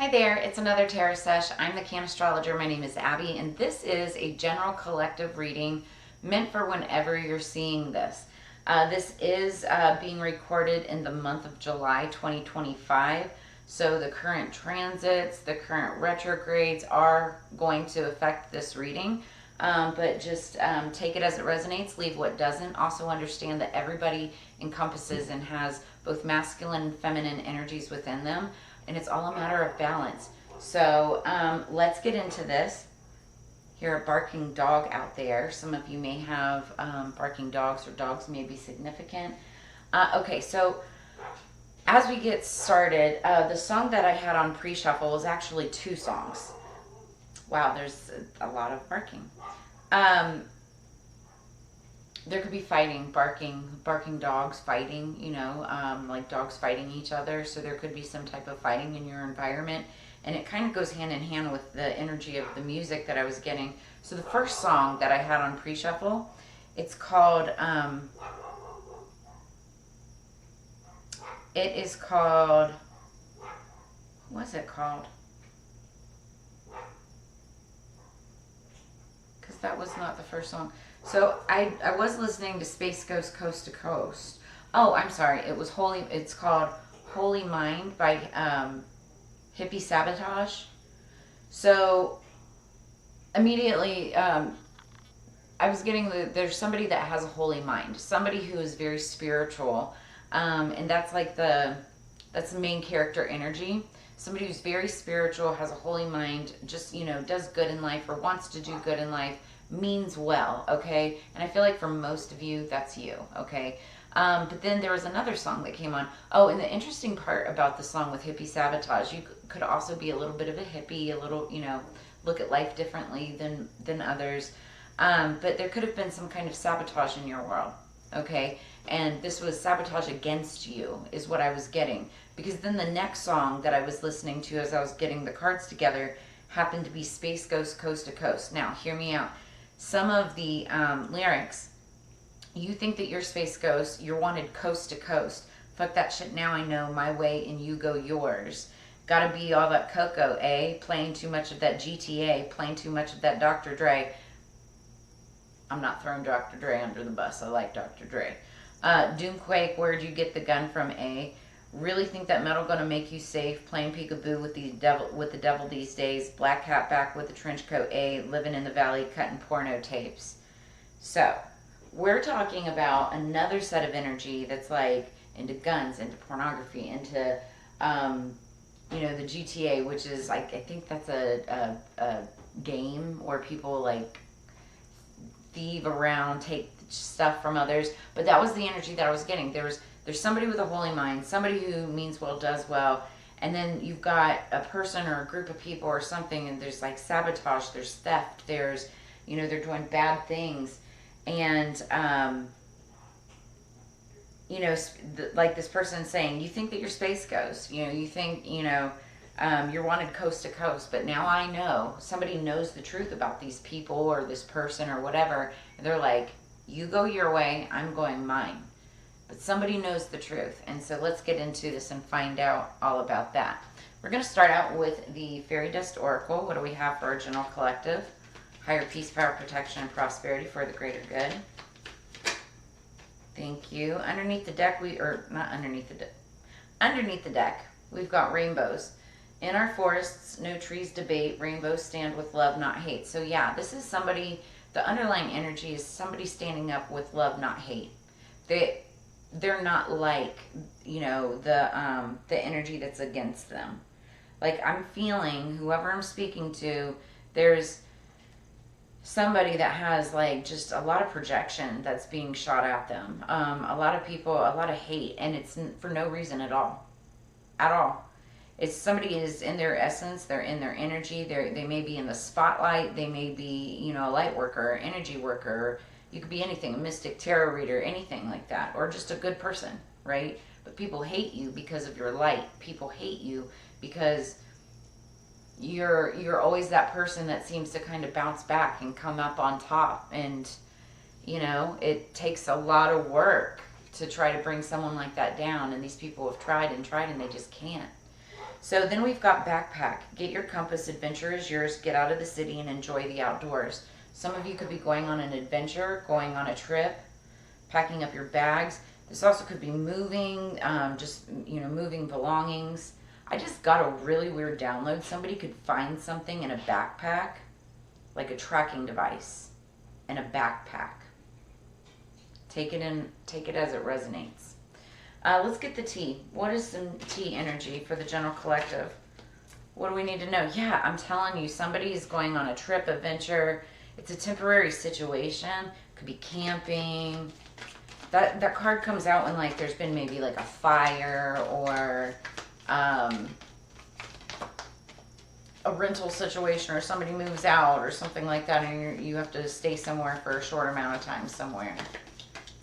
Hi there, it's another Tarot Sesh. I'm the Can Astrologer. My name is Abby, and this is a general collective reading meant for whenever you're seeing this. This is being recorded in the month of July 2025. So the current transits, the current retrogrades are going to affect this reading. But just take it as it resonates, leave what doesn't. Also understand that everybody encompasses and has both masculine and feminine energies within them, and it's all a matter of balance. So let's get into this. Hear a barking dog out there. Some of you may have barking dogs, or dogs may be significant. Okay, so as we get started, the song that I had on pre-shuffle was actually two songs. Wow, there's a lot of barking. There could be fighting, barking dogs fighting, like dogs fighting each other. So there could be some type of fighting in your environment. And it kind of goes hand in hand with the energy of the music that I was getting. So the first song that I had on pre-shuffle, it's called, it is called, what was it called? Because that was not the first song. So I was listening to Space Ghost Coast to Coast. Oh, I'm sorry. It was Holy. It's called Holy Mind by Hippie Sabotage. So immediately I was getting there's somebody that has a holy mind, somebody who is very spiritual, and that's like that's the main character energy. Somebody who's very spiritual, has a holy mind, just does good in life or wants to do good in life, means well, okay? And I feel like for most of you, that's you, okay? But then there was another song that came on. Oh, and the interesting part about the song with Hippie Sabotage, you could also be a little bit of a hippie, a little, look at life differently than others. But there could have been some kind of sabotage in your world, okay? And this was sabotage against you is what I was getting. Because then the next song that I was listening to as I was getting the cards together happened to be Space Ghost Coast to Coast. Now, hear me out. Some of the lyrics, you think that you're Space Ghost, you're wanted coast to coast. Fuck that shit, now I know my way and you go yours. Gotta be all that cocoa, eh? Playing too much of that GTA, playing too much of that Dr. Dre. I'm not throwing Dr. Dre under the bus. I like Dr. Dre. Doomquake, where'd you get the gun from, eh? Really think that metal gonna make you safe? Playing peekaboo with the devil these days. Black hat back with the trench coat, eh? Living in the valley, cutting porno tapes. So we're talking about another set of energy that's like into guns, into pornography, into the GTA, which is like, I think that's a game where people like thieve around, take stuff from others. But that was the energy that I was getting. There's somebody with a holy mind, somebody who means well, does well, and then you've got a person or a group of people or something, and there's like sabotage, there's theft, there's they're doing bad things, and like this person saying, you think that you're Space Ghost, you think you're wanted coast to coast, but now I know somebody knows the truth about these people or this person or whatever, and they're like, you go your way, I'm going mine. But somebody knows the truth, and so let's get into this and find out all about that. We're going to start out with the Fairy Dust Oracle. What do we have for our general collective? Higher peace, power, protection, and prosperity for the greater good. Thank you. Underneath the deck, underneath the deck, we've got rainbows. In our forests, no trees debate, rainbows stand with love, not hate. So yeah, this is somebody, the underlying energy is somebody standing up with love, not hate. They're not like, the energy that's against them. Like, I'm feeling, whoever I'm speaking to, there's somebody that has like just a lot of projection that's being shot at them. A lot of people, a lot of hate, and it's for no reason at all. At all. It's somebody is in their essence, they're in their energy, they may be in the spotlight, they may be, a light worker, energy worker. You could be anything, a mystic, tarot reader, anything like that, or just a good person, right? But people hate you because of your light. People hate you because you're always that person that seems to kind of bounce back and come up on top. And, it takes a lot of work to try to bring someone like that down. And these people have tried and tried and they just can't. So then we've got backpack. Get your compass, adventure is yours. Get out of the city and enjoy the outdoors. Some of you could be going on an adventure, going on a trip, packing up your bags. This also could be moving, just, moving belongings. I just got a really weird download. Somebody could find something in a backpack, like a tracking device, in a backpack. Take it as it resonates. Let's get the tea. What is some tea energy for the general collective? What do we need to know? Yeah, I'm telling you, somebody is going on a trip, adventure. It's a temporary situation. Could be camping. That card comes out when like there's been maybe like a fire or a rental situation, or somebody moves out or something like that, and you have to stay somewhere for a short amount of time somewhere,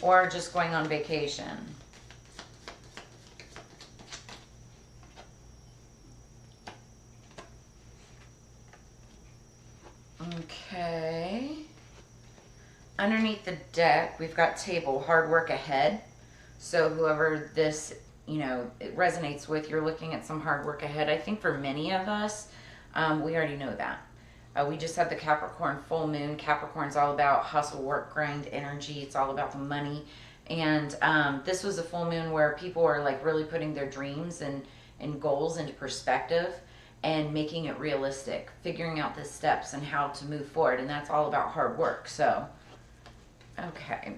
or just going on vacation. Okay. Underneath the deck, we've got table, hard work ahead. So whoever this, it resonates with, you're looking at some hard work ahead. I think for many of us, we already know that. We just had the Capricorn full moon. Capricorn's all about hustle, work, grind, energy. It's all about the money. And this was a full moon where people are like really putting their dreams and goals into perspective and making it realistic, figuring out the steps and how to move forward. And that's all about hard work. So, okay.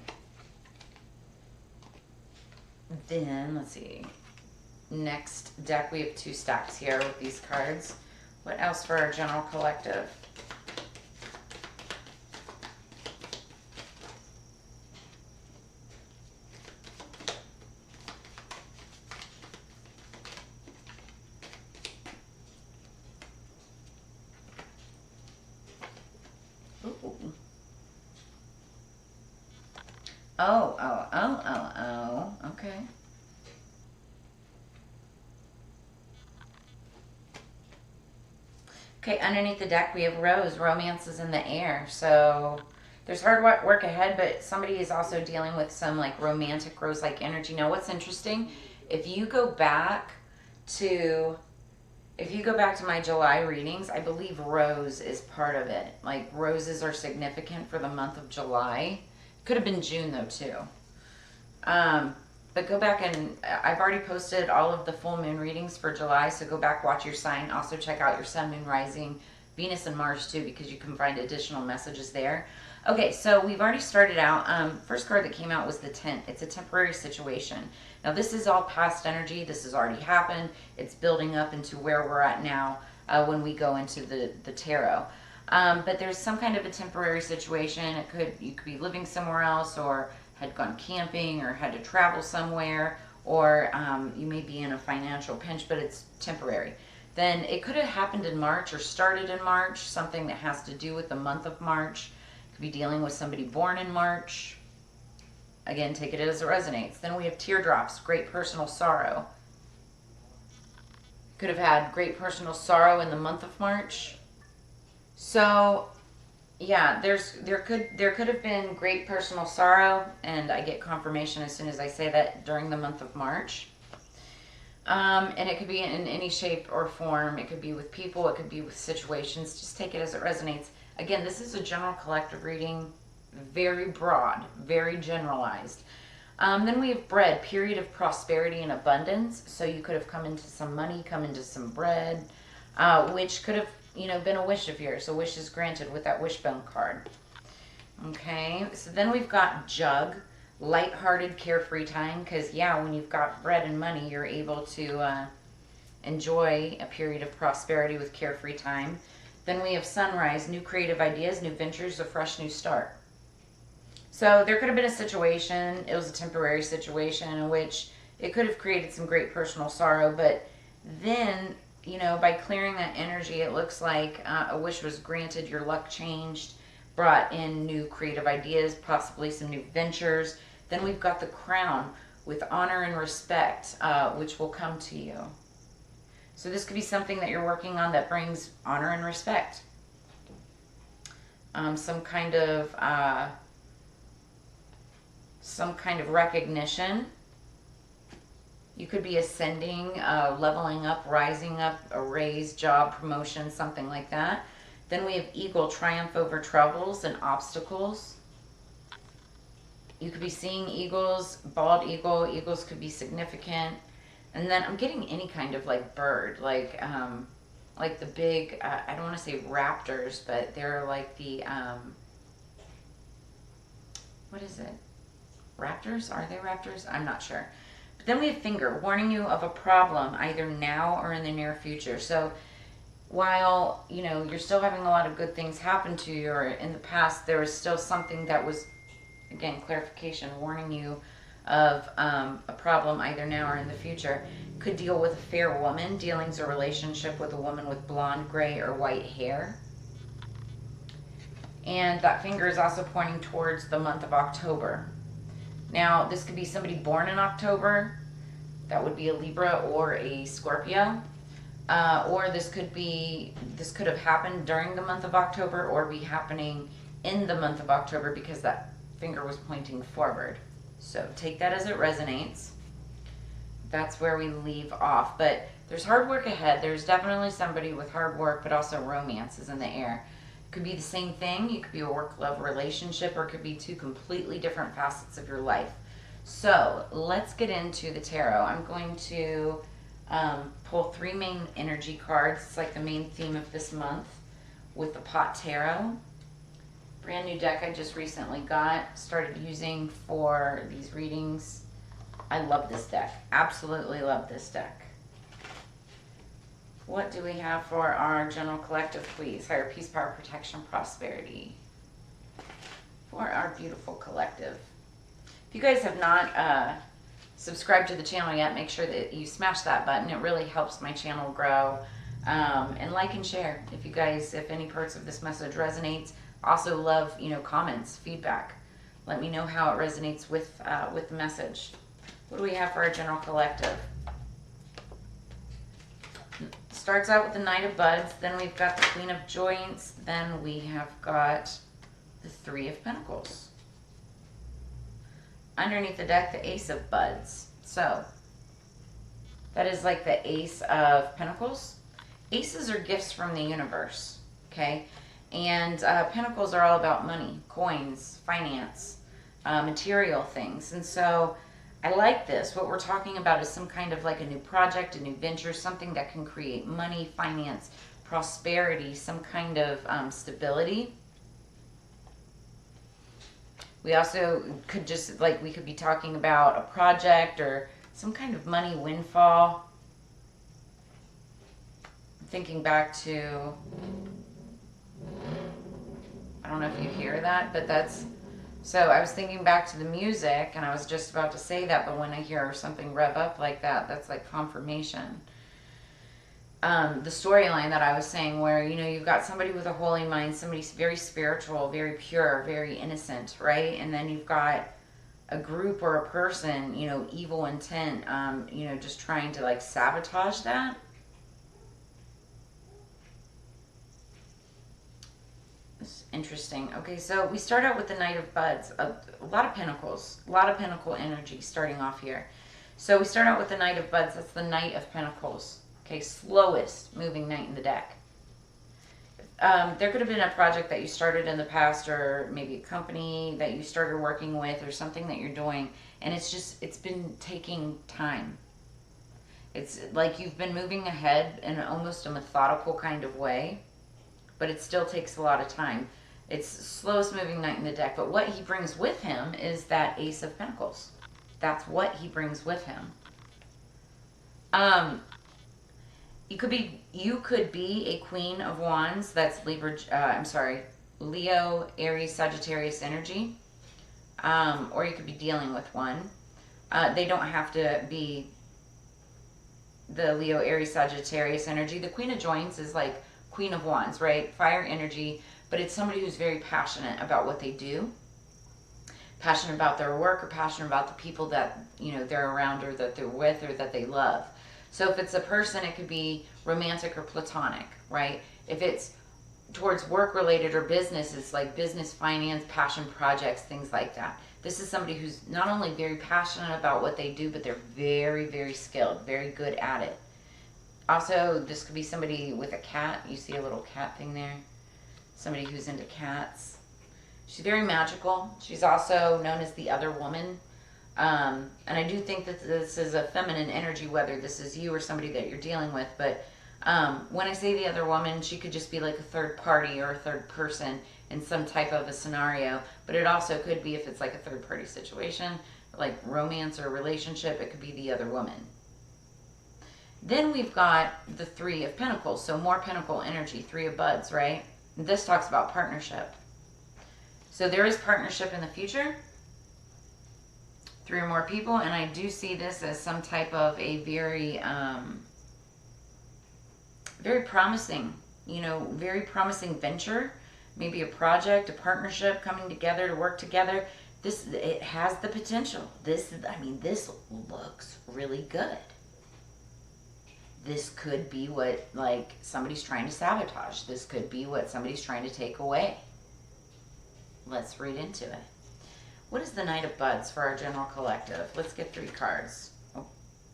Then, let's see. Next deck, we have 2 stacks here with these cards. What else for our general collective? Ooh. Oh. Okay. Okay, underneath the deck we have Rose. Romance is in the air. So there's hard work ahead, but somebody is also dealing with some like romantic rose-like energy. Now what's interesting, if you go back to my July readings, I believe rose is part of it. Like roses are significant for the month of July. Could have been June though too. But go back, and I've already posted all of the full moon readings for July, so go back, watch your sign. Also check out your sun, moon, rising, Venus, and Mars too, because you can find additional messages there. Okay, so we've already started out. First card that came out was the Tent. It's a temporary situation. Now this is all past energy. This has already happened. It's building up into where we're at now when we go into the tarot. But there's some kind of a temporary situation. You could be living somewhere else, or had gone camping, or had to travel somewhere, or you may be in a financial pinch, but it's temporary. Then it could have happened in March or started in March, something that has to do with the month of March. Could be dealing with somebody born in March. Again, take it as it resonates. Then we have teardrops, great personal sorrow. Could have had great personal sorrow in the month of March. So yeah, there could have been great personal sorrow, and I get confirmation as soon as I say that, during the month of March. And it could be in any shape or form. It could be with people, it could be with situations. Just take it as it resonates. Again, this is a general collective reading, very broad, very generalized. Then we have bread, period of prosperity and abundance. So you could have come into some money, come into some bread, which could have been a wish of yours. A wish is granted with that wishbone card. Okay, so then we've got jug, lighthearted, carefree time. Because yeah, when you've got bread and money, you're able to enjoy a period of prosperity with carefree time. Then we have sunrise, new creative ideas, new ventures, a fresh new start. So there could have been a situation, it was a temporary situation in which it could have created some great personal sorrow, but then by clearing that energy, it looks like a wish was granted, your luck changed, brought in new creative ideas, possibly some new ventures. Then we've got the crown with honor and respect, which will come to you. So this could be something that you're working on that brings honor and respect. Some kind of recognition. You could be ascending, leveling up, rising up, a raise, job, promotion, something like that. Then we have eagle, triumph over troubles and obstacles. You could be seeing eagles, bald eagle. Eagles could be significant. And then I'm getting any kind of like bird, like the big, I don't want to say raptors, but they're like the, what is it? Raptors? Are they raptors? I'm not sure. But then we have finger, warning you of a problem either now or in the near future. So while, you know, you're still having a lot of good things happen to you, or in the past there was still something that was, again, clarification, warning you of a problem either now or in the future. Could deal with a fair woman, dealings or relationship with a woman with blonde, gray, or white hair. And that finger is also pointing towards the month of October. Now, this could be somebody born in October. That would be a Libra or a Scorpio. Or this could have happened during the month of October or be happening in the month of October because that finger was pointing forward. So take that as it resonates. That's where we leave off. But there's hard work ahead. There's definitely somebody with hard work, but also romance is in the air. Could be the same thing. You could be a work-love relationship, or it could be two completely different facets of your life. So let's get into the tarot. I'm going to pull 3 main energy cards. It's like the main theme of this month with the Pot Tarot. Brand new deck I just recently started using for these readings. I love this deck. Absolutely love this deck. What do we have for our general collective, please? Higher peace, power, protection, prosperity. For our beautiful collective. If you guys have not subscribed to the channel yet, make sure that you smash that button. It really helps my channel grow. And like and share if any parts of this message resonates. Also love, comments, feedback. Let me know how it resonates with the message. What do we have for our general collective? Starts out with the Knight of Buds, then we've got the Queen of Joints, then we have got the Three of Pentacles. Underneath the deck, the Ace of Buds. So, that is like the Ace of Pentacles. Aces are gifts from the universe, okay? And Pentacles are all about money, coins, finance, material things. And so, I like this. What we're talking about is some kind of like a new project, a new venture, something that can create money, finance, prosperity, some kind of stability. We also could we could be talking about a project or some kind of money windfall. I'm thinking back to, I don't know if you hear that, but that's, so I was thinking back to the music, and I was just about to say that, but when I hear something rev up like that, that's like confirmation. The storyline that I was saying where, you've got somebody with a holy mind, somebody very spiritual, very pure, very innocent, right? And then you've got a group or a person, evil intent, just trying to like sabotage that. Interesting. Okay, so we start out with the Knight of Buds. A lot of pentacles. A lot of pentacle energy starting off here. So we start out with the Knight of Buds. That's the Knight of Pentacles. Okay, slowest moving knight in the deck. There could have been a project that you started in the past, or maybe a company that you started working with, or something that you're doing, and it's been taking time. It's like you've been moving ahead in almost a methodical kind of way, but it still takes a lot of time. It's slowest moving knight in the deck, but what he brings with him is that Ace of Pentacles. That's what he brings with him. You could be a Queen of Wands. That's Leo, Aries, Sagittarius energy. Or you could be dealing with one. They don't have to be the Leo, Aries, Sagittarius energy. The Queen of Joints is like Queen of Wands, right? Fire energy, but it's somebody who's very passionate about what they do, passionate about their work, or passionate about the people that, they're around, or that they're with, or that they love. So if it's a person, it could be romantic or platonic, right? If it's towards work related or business, it's like business, finance, passion projects, things like that. This is somebody who's not only very passionate about what they do, but they're very, very skilled, very good at it. Also, this could be somebody with a cat. You see a little cat thing there? Somebody who's into cats. She's very magical. She's also known as the other woman. And I do think that this is a feminine energy, whether this is you or somebody that you're dealing with. But when I say the other woman, she could just be like a third party or a third person in some type of a scenario. But it also could be, if it's like a third party situation, like romance or relationship, it could be the other woman. Then we've got the Three of Pentacles. So more pentacle energy, Three of Buds, right? And this talks about partnership. So there is partnership in the future. 3 or more people, and I do see this as some type of a very, very promising, very promising venture. Maybe a project, a partnership, coming together to work together. It has the potential. This looks really good. This could be what, like, somebody's trying to sabotage. This could be what somebody's trying to take away. Let's read into it. What is the Knight of Buds for our general collective? Let's get 3 cards.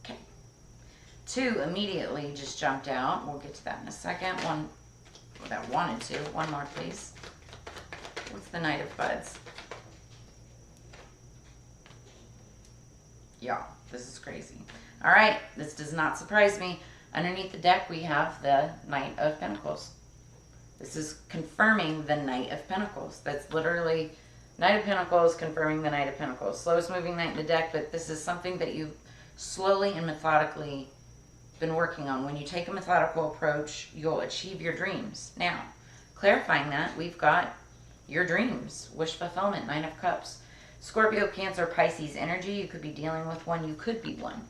Okay. 2 immediately just jumped out. We'll get to that in a second. 1 that wanted to. 1 more, please. What's the Knight of Buds? Y'all, this is crazy. All right, this does not surprise me. Underneath the deck, we have the Knight of Pentacles. This is confirming the Knight of Pentacles. That's literally... Knight of Pentacles confirming the Knight of Pentacles. Slowest moving knight in the deck, but this is something that you've slowly and methodically been working on. When you take a methodical approach, you'll achieve your dreams. Now, clarifying that, we've got your dreams, wish fulfillment, 9 of Cups. Scorpio, Cancer, Pisces energy. You could be dealing with one. You could be one.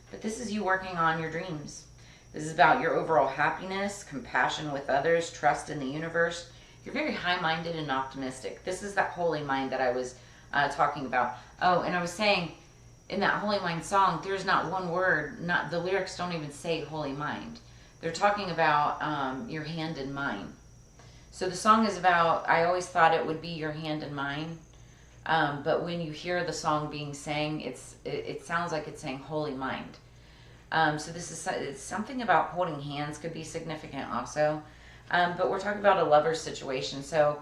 But this is you working on your dreams. This is about your overall happiness, compassion with others, trust in the universe. You're very high-minded and optimistic. This is that Holy Mind that I was talking about. Oh, and I was saying, in that Holy Mind song, there's not one word, the lyrics don't even say Holy Mind. They're talking about your hand in mine. So the song is about, I always thought it would be your hand in mine. But when you hear the song being sang, it sounds like it's saying Holy Mind. So this is it's something about holding hands could be significant also. But we're talking about a lover's situation. So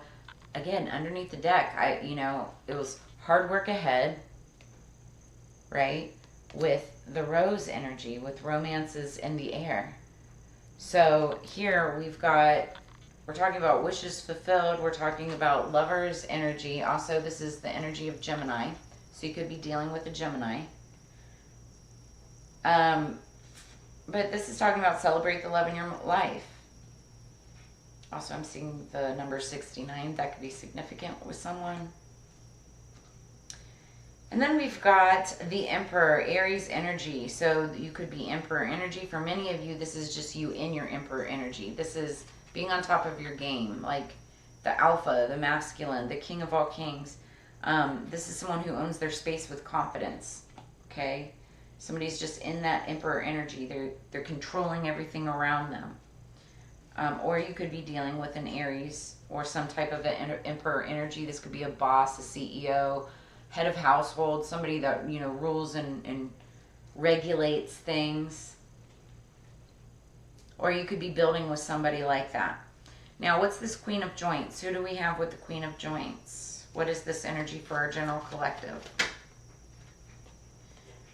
again, underneath the deck, it was hard work ahead, right? With the rose energy, with romances in the air. So here we're talking about wishes fulfilled. We're talking about lover's energy. Also, this is the energy of Gemini. So you could be dealing with a Gemini. But this is talking about celebrate the love in your life. Also, I'm seeing the number 69. That could be significant with someone. And then we've got the Emperor, Aries energy. So you could be Emperor energy. For many of you, this is just you in your Emperor energy. This is being on top of your game, like the alpha, the masculine, the king of all kings. This is someone who owns their space with confidence, okay? Somebody's just in that Emperor energy. They're controlling everything around them. Or you could be dealing with an Aries or some type of an Emperor energy. This could be a boss, a CEO, head of household, somebody that, rules and regulates things. Or you could be building with somebody like that. Now, what's this Queen of Joints? Who do we have with the Queen of Joints? What is this energy for our general collective?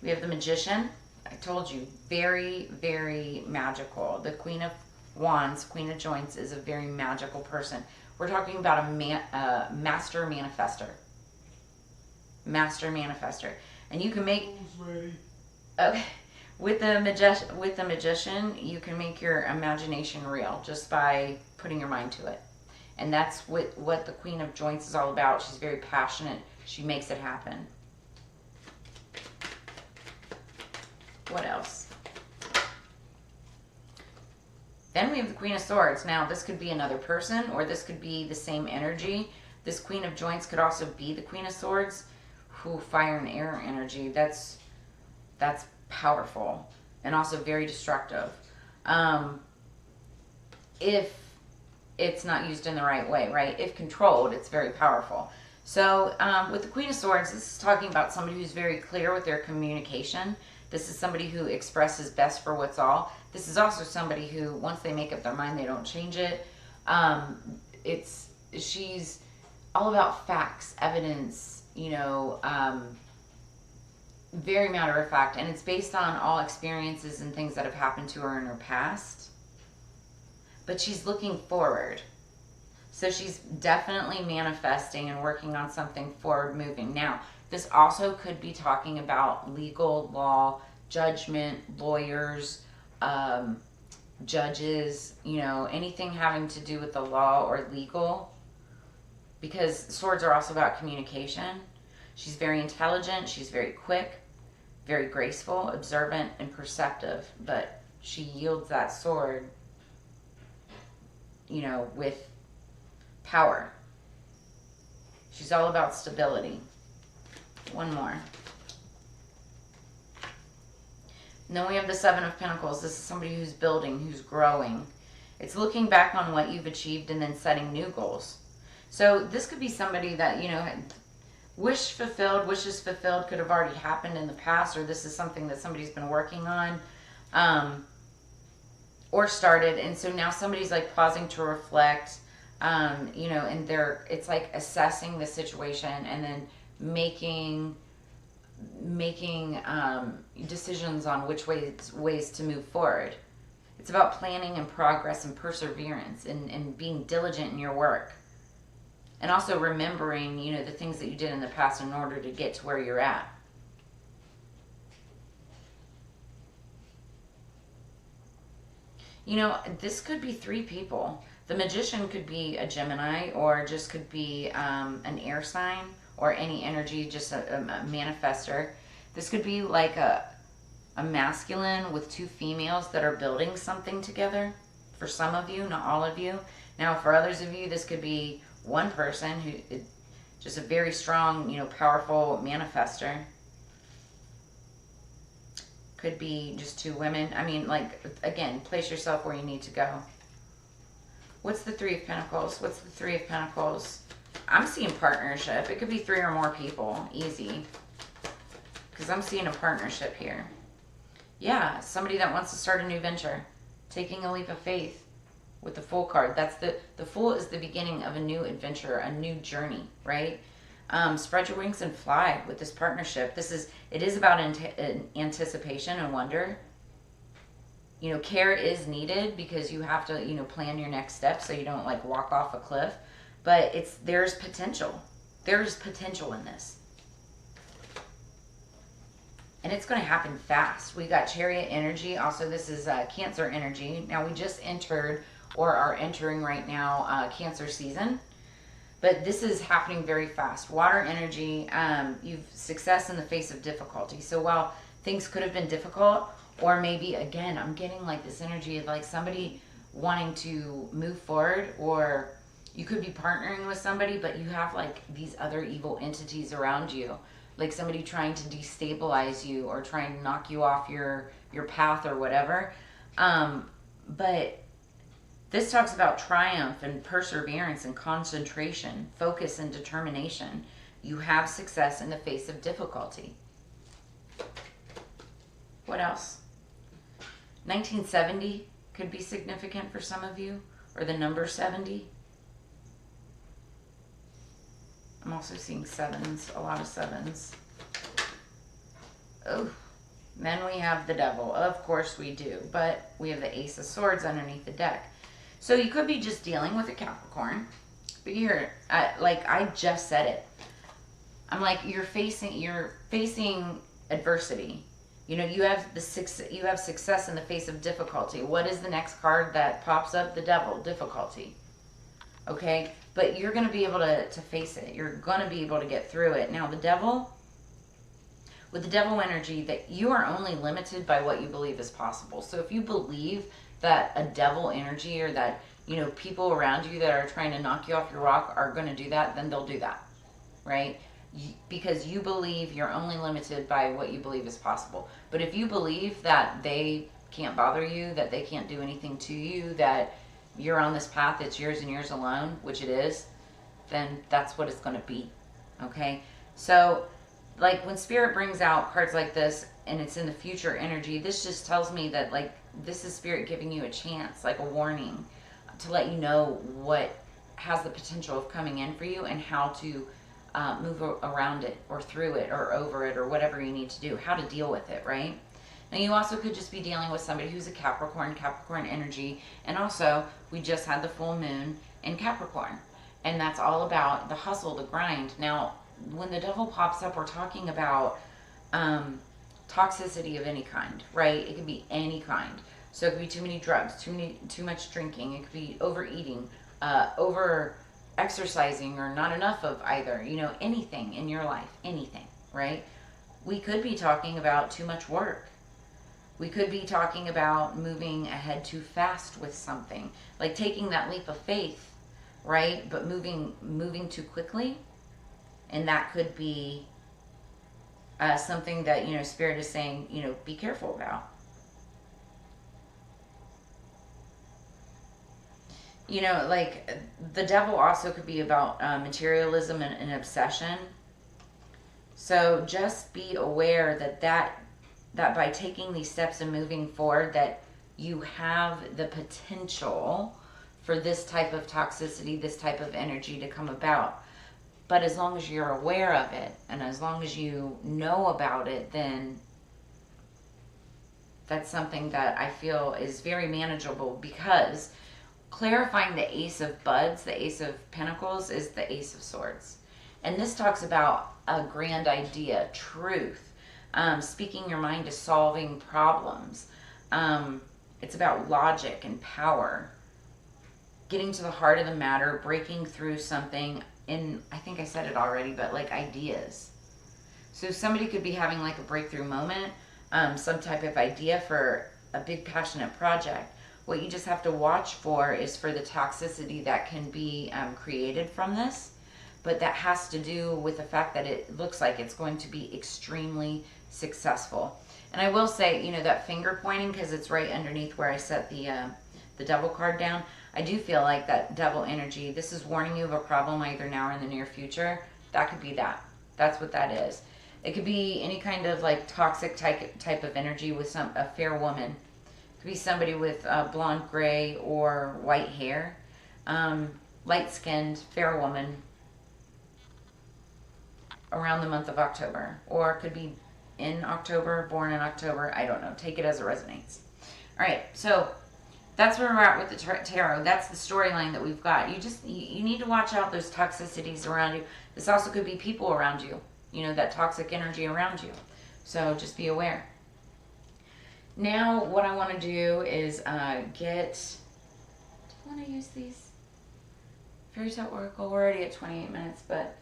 We have the Magician. I told you, very, very magical. The Queen of Wands, Queen of Joints, is a very magical person. We're talking about a master manifester. Master manifester. And you can make... Okay. With the magician, you can make your imagination real just by putting your mind to it. And that's what the Queen of Joints is all about. She's very passionate. She makes it happen. What else? Then we have the Queen of Swords. Now, this could be another person, or this could be the same energy. This Queen of Joints could also be the Queen of Swords. Fire and air energy. That's powerful and also very destructive. If it's not used in the right way, right? If controlled, it's very powerful. So with the Queen of Swords, this is talking about somebody who's very clear with their communication. This is somebody who expresses best for what's all. This is also somebody who, once they make up their mind, they don't change it. She's all about facts, evidence, very matter of fact, and it's based on all experiences and things that have happened to her in her past. But she's looking forward. So she's definitely manifesting and working on something forward moving. Now, this also could be talking about legal, law, judgment, lawyers, judges, anything having to do with the law or legal. Because swords are also about communication. She's very intelligent, she's very quick, very graceful, observant, and perceptive. But she yields that sword, with power. She's all about stability. One more. And then we have the Seven of Pentacles. This is somebody who's building, who's growing. It's looking back on what you've achieved and then setting new goals. So this could be somebody that, wishes fulfilled could have already happened in the past, or this is something that somebody's been working on or started. And so now somebody's like pausing to reflect, and it's like assessing the situation and then making decisions on which ways to move forward. It's about planning and progress and perseverance and being diligent in your work. And also remembering, the things that you did in the past in order to get to where you're at. This could be 3 people. The Magician could be a Gemini, or just could be an air sign, or any energy, just a manifester. This could be like a masculine with 2 females that are building something together. For some of you, not all of you. Now, for others of you, this could be one person who is just a very strong, powerful manifester. Could be just 2 women. I mean, again, place yourself where you need to go. What's the Three of Pentacles? What's the Three of Pentacles? I'm seeing partnership. It could be 3 or more people. Easy. Because I'm seeing a partnership here. Yeah, somebody that wants to start a new venture. Taking a leap of faith. With the Fool card, that's the Fool is the beginning of a new adventure, a new journey, right? Spread your wings and fly with this partnership. It is about anticipation and wonder. Care is needed because you have to, plan your next step so you don't walk off a cliff. But there's potential. There's potential in this. And it's going to happen fast. We got Chariot energy. Also, this is Cancer energy. Now, we just entered or are entering right now Cancer season. But this is happening very fast. Water energy, you've success in the face of difficulty. So while things could have been difficult, or maybe, again, I'm getting this energy of somebody wanting to move forward, or you could be partnering with somebody, but you have these other evil entities around you. Like somebody trying to destabilize you or trying to knock you off your path or whatever. But this talks about triumph and perseverance and concentration, focus and determination. You have success in the face of difficulty. What else? 1970 could be significant for some of you, or the number 70. I'm also seeing 7s, a lot of 7s. Oh, then we have the Devil. Of course we do, but we have the Ace of Swords underneath the deck. So you could be just dealing with a Capricorn. But here, I just said it. I'm you're facing adversity. You have success in the face of difficulty. What is the next card that pops up? The Devil, difficulty. Okay, but you're going to be able to face it. You're going to be able to get through it. Now, the Devil, with the Devil energy, that you are only limited by what you believe is possible. So if you believe that a Devil energy, or that, people around you that are trying to knock you off your rock are going to do that, then they'll do that, right? Because you believe you're only limited by what you believe is possible. But if you believe that they can't bother you, that they can't do anything to you, that you're on this path that's yours and yours alone, which it is, then that's what it's going to be. Okay? So, like, when Spirit brings out cards like this and it's in the future energy, this just tells me that, like, this is Spirit giving you a chance, like a warning, to let you know what has the potential of coming in for you and how to move around it or through it or over it or whatever you need to do, how to deal with it, right? Now, you also could just be dealing with somebody who's a Capricorn energy. And also, we just had the full moon in Capricorn. And that's all about the hustle, the grind. Now, when the devil pops up, we're talking about toxicity of any kind, right? It could be any kind. So it could be too many drugs, too much drinking. It could be overeating, over exercising, or not enough of either. You know, anything in your life, anything, right? We could be talking about too much work. We could be talking about moving ahead too fast with something, like taking that leap of faith, right? But moving too quickly, and that could be something that, you know, Spirit is saying, you know, be careful about. You know, like, the devil also could be about materialism and obsession. So just be aware that by taking these steps and moving forward, that you have the potential for this type of toxicity, this type of energy to come about. But as long as you're aware of it and as long as you know about it, then that's something that I feel is very manageable, because clarifying the Ace of Buds, the Ace of Pentacles, is the Ace of Swords. And this talks about a grand idea, truth, speaking your mind to solving problems. It's about logic and power, getting to the heart of the matter, breaking through something. In, I think I said it already, but like ideas. So somebody could be having like a breakthrough moment, some type of idea for a big passionate project. What you just have to watch for is for the toxicity that can be created from this. But that has to do with the fact that it looks like it's going to be extremely successful. And I will say, you know, that finger pointing, because it's right underneath where I set the devil card down, I do feel like that devil energy, this is warning you of a problem either now or in the near future. That could be that. That's what that is. It could be any kind of like toxic type of energy with a fair woman. It could be somebody with blonde, gray, or white hair. Light-skinned, fair woman around the month of October. Or it could be in October, born in October. I don't know. Take it as it resonates. All right, so that's where we're at with the tarot. That's the storyline that we've got. You need to watch out those toxicities around you. This also could be people around you. You know, that toxic energy around you. So just be aware. Now, what I want to do is do I want to use these? Fairy Tale Oracle. We're already at 28 minutes, but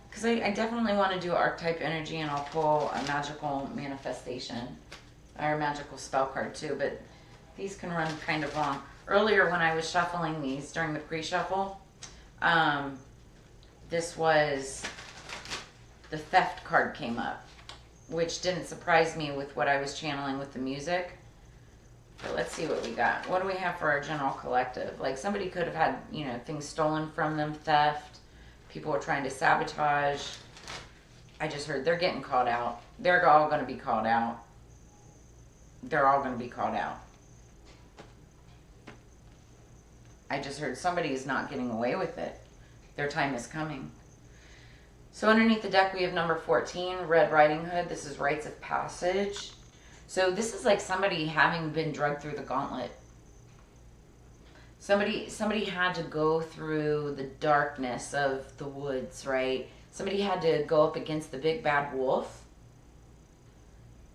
because I definitely want to do archetype energy, and I'll pull a magical manifestation or a magical spell card too, but these can run kind of long. Earlier when I was shuffling these during the pre-shuffle, this was the theft card came up, which didn't surprise me with what I was channeling with the music. But let's see what we got. What do we have for our general collective? Like, somebody could have had, you know, things stolen from them, theft. People were trying to sabotage. I just heard they're getting called out. They're all going to be called out. They're all going to be called out. I just heard somebody is not getting away with it. Their time is coming. So underneath the deck, we have number 14, Red Riding Hood. This is rites of passage. So this is like somebody having been drugged through the gauntlet. Somebody had to go through the darkness of the woods, right? Somebody had to go up against the big bad wolf.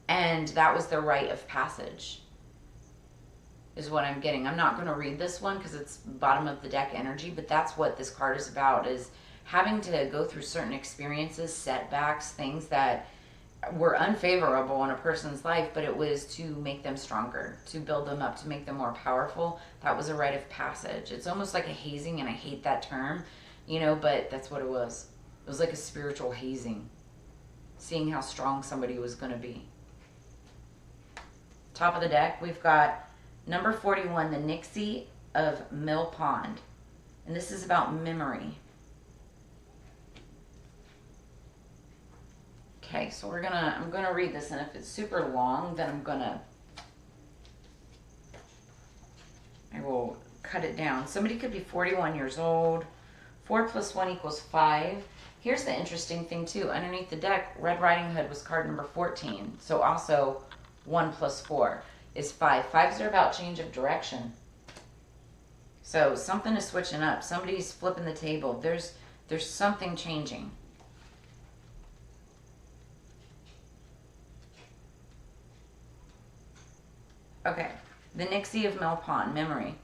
And that was their rite of passage, is what I'm getting. I'm not going to read this one because it's bottom of the deck energy, but that's what this card is about, is having to go through certain experiences, setbacks, things that were unfavorable in a person's life, but it was to make them stronger, to build them up, to make them more powerful. That was a rite of passage. It's almost like a hazing, and I hate that term, you know, but that's what it was. It was like a spiritual hazing, seeing how strong somebody was going to be. Top of the deck, we've got number 41, the Nixie of Mill Pond. And this is about memory. Okay, so I'm gonna read this, and if it's super long, then I will cut it down. Somebody could be 41 years old. 4 plus 1 equals 5. Here's the interesting thing too. Underneath the deck, Red Riding Hood was card number 14. So also 1 plus 4 is 5. 5s are about change of direction. So something is switching up. Somebody's flipping the table. There's something changing. Okay. The Nixie of Mill Pond, memory.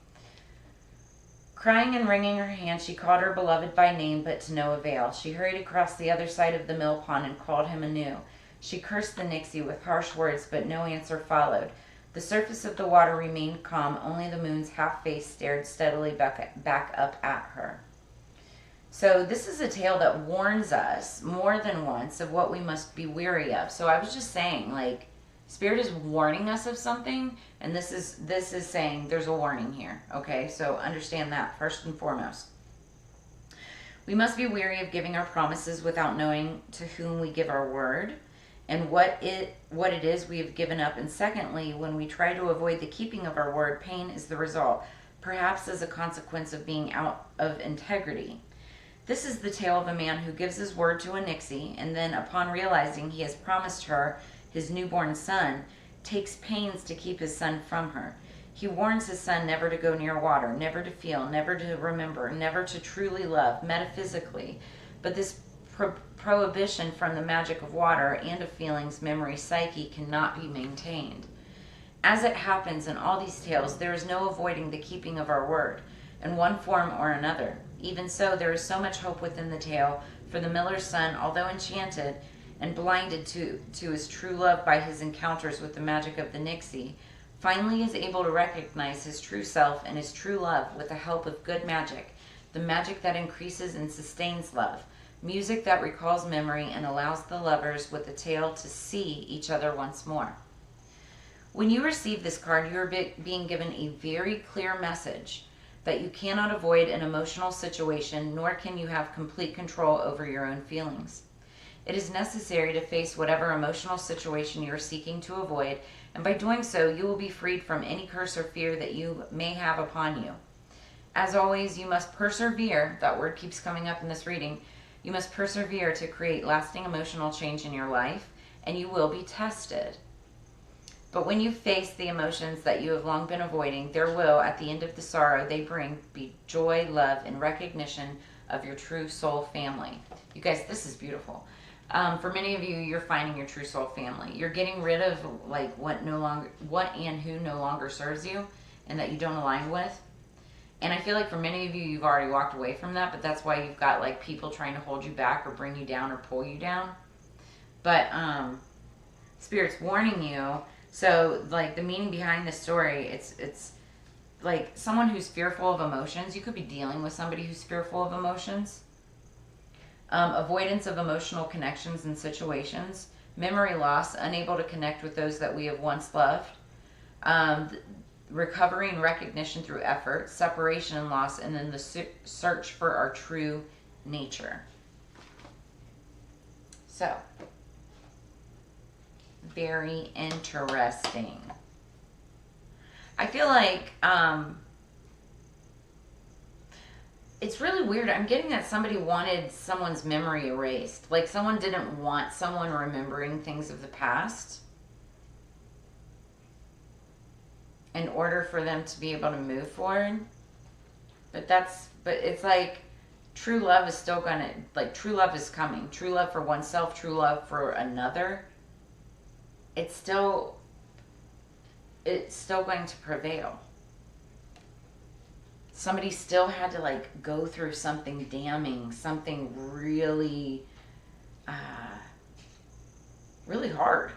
Crying and wringing her hands, she called her beloved by name, but to no avail. She hurried across the other side of the mill pond and called him anew. She cursed the Nixie with harsh words, but no answer followed. The surface of the water remained calm. Only the moon's half face stared steadily back up at her. So this is a tale that warns us more than once of what we must be wary of. So I was just saying, like, Spirit is warning us of something, and this is saying there's a warning here. Okay, so understand that first and foremost. We must be wary of giving our promises without knowing to whom we give our word and what it is we have given up. And secondly, when we try to avoid the keeping of our word, pain is the result, perhaps as a consequence of being out of integrity. This is the tale of a man who gives his word to a Nixie, and then upon realizing he has promised her his newborn son, takes pains to keep his son from her. He warns his son never to go near water, never to feel, never to remember, never to truly love, metaphysically. But this prohibition from the magic of water and of feelings, memory, psyche cannot be maintained. As it happens in all these tales, there is no avoiding the keeping of our word, in one form or another. Even so, there is so much hope within the tale, for the miller's son, although enchanted and blinded to his true love by his encounters with the magic of the Nixie, finally is able to recognize his true self and his true love with the help of good magic, the magic that increases and sustains love, music that recalls memory and allows the lovers with the tale to see each other once more. When you receive this card, you are being given a very clear message that you cannot avoid an emotional situation, nor can you have complete control over your own feelings. It is necessary to face whatever emotional situation you are seeking to avoid, and by doing so, you will be freed from any curse or fear that you may have upon you. As always, you must persevere. That word keeps coming up in this reading. You must persevere to create lasting emotional change in your life, and you will be tested. But when you face the emotions that you have long been avoiding, there will, at the end of the sorrow they bring, be joy, love, and recognition of your true soul family. You guys, this is beautiful. For many of you, you're finding your true soul family. You're getting rid of like what and who no longer serves you and that you don't align with. And I feel like for many of you, you've already walked away from that, but that's why you've got like people trying to hold you back or bring you down or pull you down. But Spirit's warning you. So like the meaning behind this story, it's like someone who's fearful of emotions. You could be dealing with somebody who's fearful of emotions. Avoidance of emotional connections and situations, memory loss, unable to connect with those that we have once loved, recovery and recognition through effort, separation and loss, and then the search for our true nature. So, very interesting. I feel like it's really weird. I'm getting that somebody wanted someone's memory erased. Like someone didn't want someone remembering things of the past in order for them to be able to move forward. But it's like true love is still gonna, like true love is coming. True love for oneself, true love for another. It's still going to prevail. Somebody still had to like go through something damning, something really, really hard,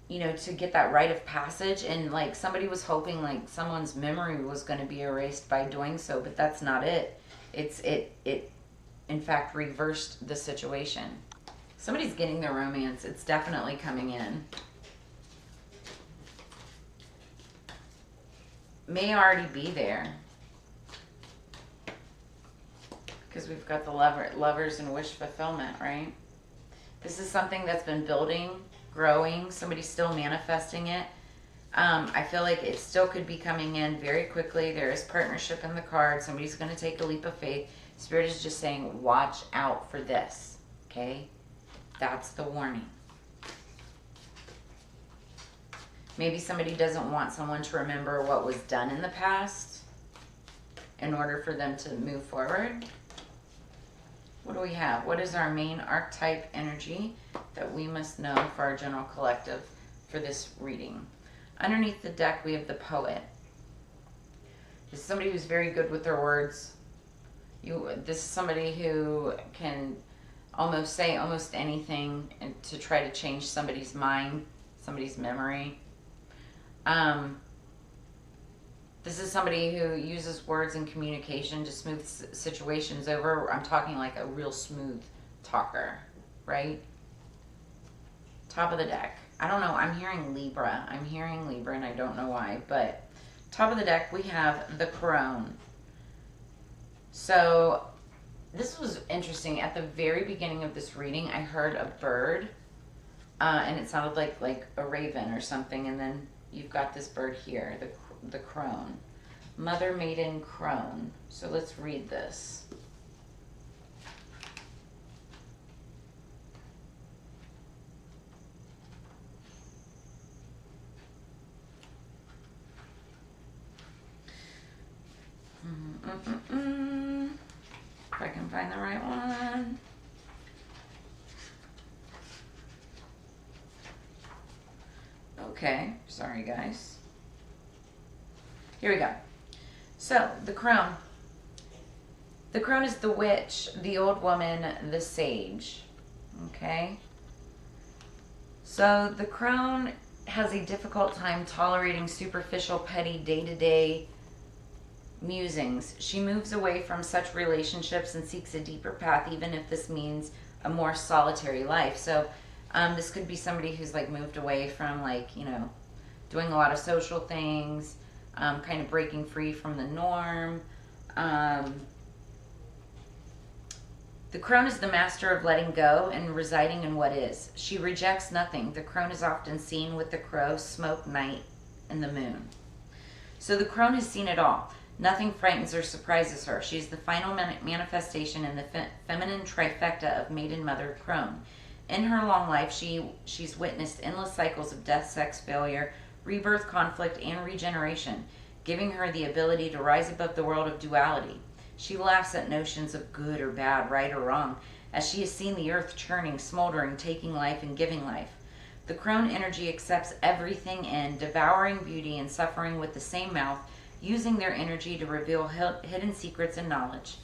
you know, to get that rite of passage. And like somebody was hoping like someone's memory was going to be erased by doing so, but that's not it. It in fact reversed the situation. Somebody's getting their romance. It's definitely coming in. May already be there. Because we've got the lovers and wish fulfillment, right? This is something that's been building, growing. Somebody's still manifesting it. I feel like it still could be coming in very quickly. There is partnership in the card. Somebody's going to take a leap of faith. Spirit is just saying, watch out for this. Okay? That's the warning. Maybe somebody doesn't want someone to remember what was done in the past in order for them to move forward. What do we have? What is our main archetype energy that we must know for our general collective for this reading? Underneath the deck, we have the Poet. This is somebody who's very good with their words. This is somebody who can almost say almost anything to try to change somebody's mind, somebody's memory. This is somebody who uses words in communication to smooth situations over. I'm talking like a real smooth talker, right? Top of the deck. I don't know. I'm hearing Libra. And I don't know why. But top of the deck, we have the Crone. So this was interesting. At the very beginning of this reading, I heard a bird. And it sounded like a raven or something. And then you've got this bird here, the crone. Mother Maiden Crone. So let's read this. If I can find the right one. Okay, sorry guys. Here we go. So, the Crone. The Crone is the witch, the old woman, the sage. Okay? So, the Crone has a difficult time tolerating superficial, petty, day-to-day musings. She moves away from such relationships and seeks a deeper path, even if this means a more solitary life. So, this could be somebody who's like moved away from doing a lot of social things, kind of breaking free from the norm. The Crone is the master of letting go and residing in what is. She rejects nothing. The Crone is often seen with the crow, smoke, night, and the moon. So the Crone has seen it all. Nothing frightens or surprises her. She is the final manifestation in the feminine trifecta of Maiden, Mother, Crone. In her long life, she's witnessed endless cycles of death, sex, failure, rebirth, conflict, and regeneration, giving her the ability to rise above the world of duality. She laughs at notions of good or bad, right or wrong, as she has seen the earth churning, smoldering, taking life, and giving life. The Crone energy accepts everything in, devouring beauty and suffering with the same mouth, using their energy to reveal hidden secrets and knowledge.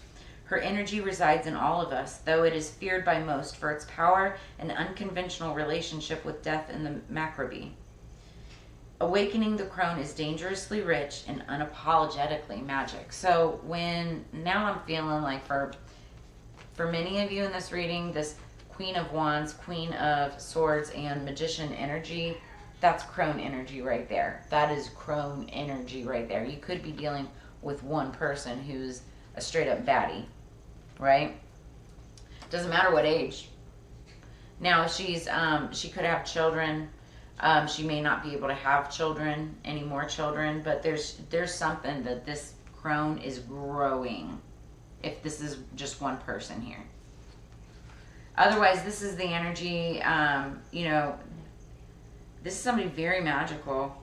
Her energy resides in all of us, though it is feared by most for its power and unconventional relationship with death and the Macrobi. Awakening the Crone is dangerously rich and unapologetically magic. So now I'm feeling like for many of you in this reading, this Queen of Wands, Queen of Swords, and Magician energy, that's Crone energy right there. That is Crone energy right there. You could be dealing with one person who's a straight up baddie, right? Doesn't matter what age. Now she could have children. She may not be able to have children, any more children, but there's something that this Crone is growing if this is just one person here. Otherwise, this is the energy, this is somebody very magical.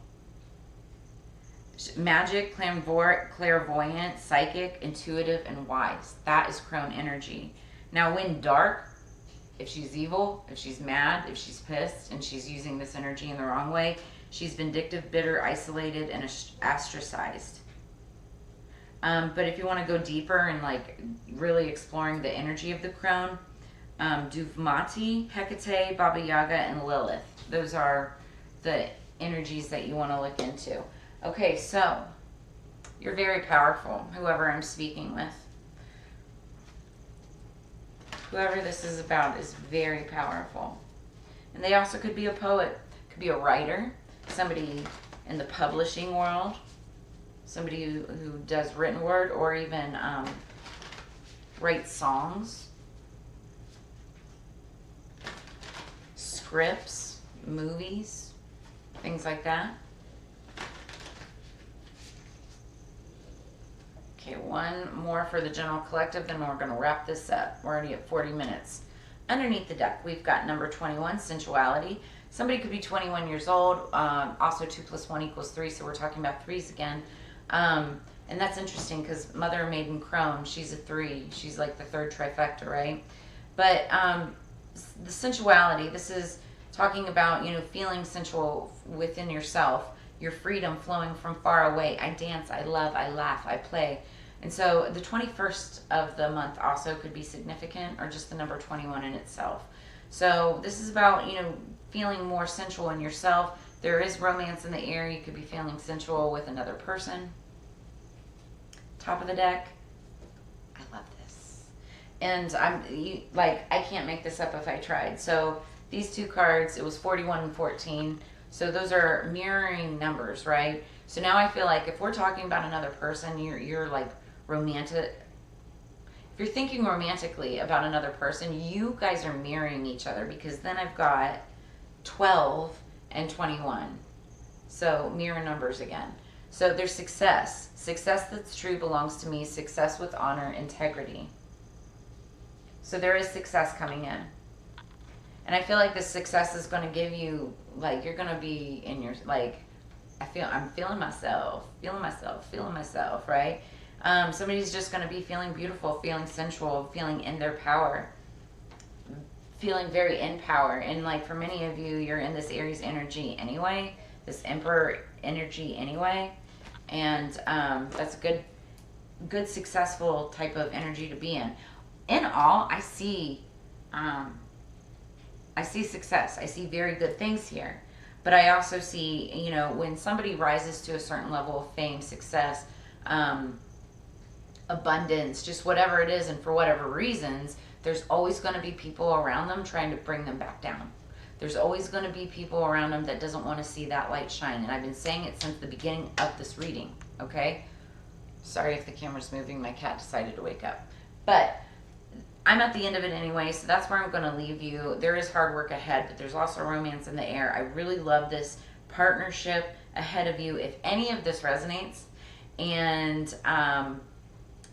Magic, clairvoyant, psychic, intuitive, and wise. That is Crone energy. Now, when dark, if she's evil, if she's mad, if she's pissed, and she's using this energy in the wrong way, she's vindictive, bitter, isolated, and ostracized. But if you want to go deeper and really exploring the energy of the Crone, Duvmati, Hecate, Baba Yaga, and Lilith. Those are the energies that you want to look into. Okay, so you're very powerful, whoever I'm speaking with. Whoever this is about is very powerful. And they also could be a poet, could be a writer, somebody in the publishing world, somebody who does written word, or even writes songs. scripts, movies, things like that. Okay, one more for the general collective, then we're going to wrap this up. We're already at 40 minutes. Underneath the deck, we've got number 21, sensuality. Somebody could be 21 years old. Also, 2 + 1 = 3, so we're talking about threes again. And that's interesting because Mother of Maiden Crone, she's a 3. She's like the third trifecta, right? But the sensuality, this is talking about, you know, feeling sensual within yourself, your freedom flowing from far away. I dance, I love, I laugh, I play. And so the 21st of the month also could be significant, or just the number 21 in itself. So this is about, you know, feeling more sensual in yourself. There is romance in the air. You could be feeling sensual with another person. Top of the deck. I love this. And I can't make this up if I tried. So these two cards, it was 41 and 14. So those are mirroring numbers, right? So now I feel like if we're talking about another person, you're like romantic. If you're thinking romantically about another person, you guys are mirroring each other, because then I've got 12 and 21. So mirror numbers again. So there's success. Success that's true belongs to me. Success with honor, integrity. So there is success coming in. And I feel like this success is going to give you, like, you're going to be in your, like, I'm feeling myself, right? Somebody's just going to be feeling beautiful, feeling sensual, feeling in their power, feeling very in power. And like for many of you, you're in this Aries energy anyway, this Emperor energy anyway. And that's a good, successful type of energy to be in. In all, I see success. I see very good things here. But I also see, you know, when somebody rises to a certain level of fame, success, abundance, just whatever it is, and for whatever reasons, there's always going to be people around them trying to bring them back down. There's always going to be people around them that doesn't want to see that light shine. And I've been saying it since the beginning of this reading, okay? Sorry if the camera's moving. My cat decided to wake up. But I'm at the end of it anyway, so that's where I'm going to leave you. There is hard work ahead, but there's also romance in the air. I really love this partnership ahead of you. If any of this resonates and,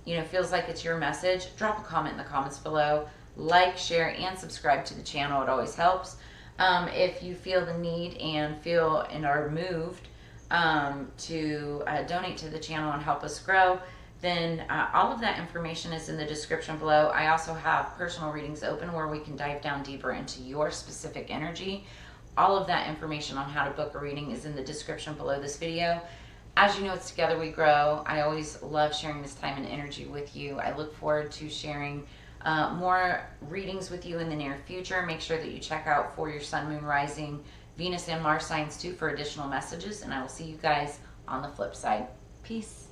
you know, feels like it's your message, drop a comment in the comments below. Like, share, and subscribe to the channel. It always helps. If you feel the need and are moved to donate to the channel and help us grow, then all of that information is in the description below. I also have personal readings open where we can dive down deeper into your specific energy. All of that information on how to book a reading is in the description below this video. As you know, it's Together We Grow. I always love sharing this time and energy with you. I look forward to sharing more readings with you in the near future. Make sure that you check out for your Sun, Moon, Rising, Venus, and Mars signs too for additional messages. And I will see you guys on the flip side. Peace.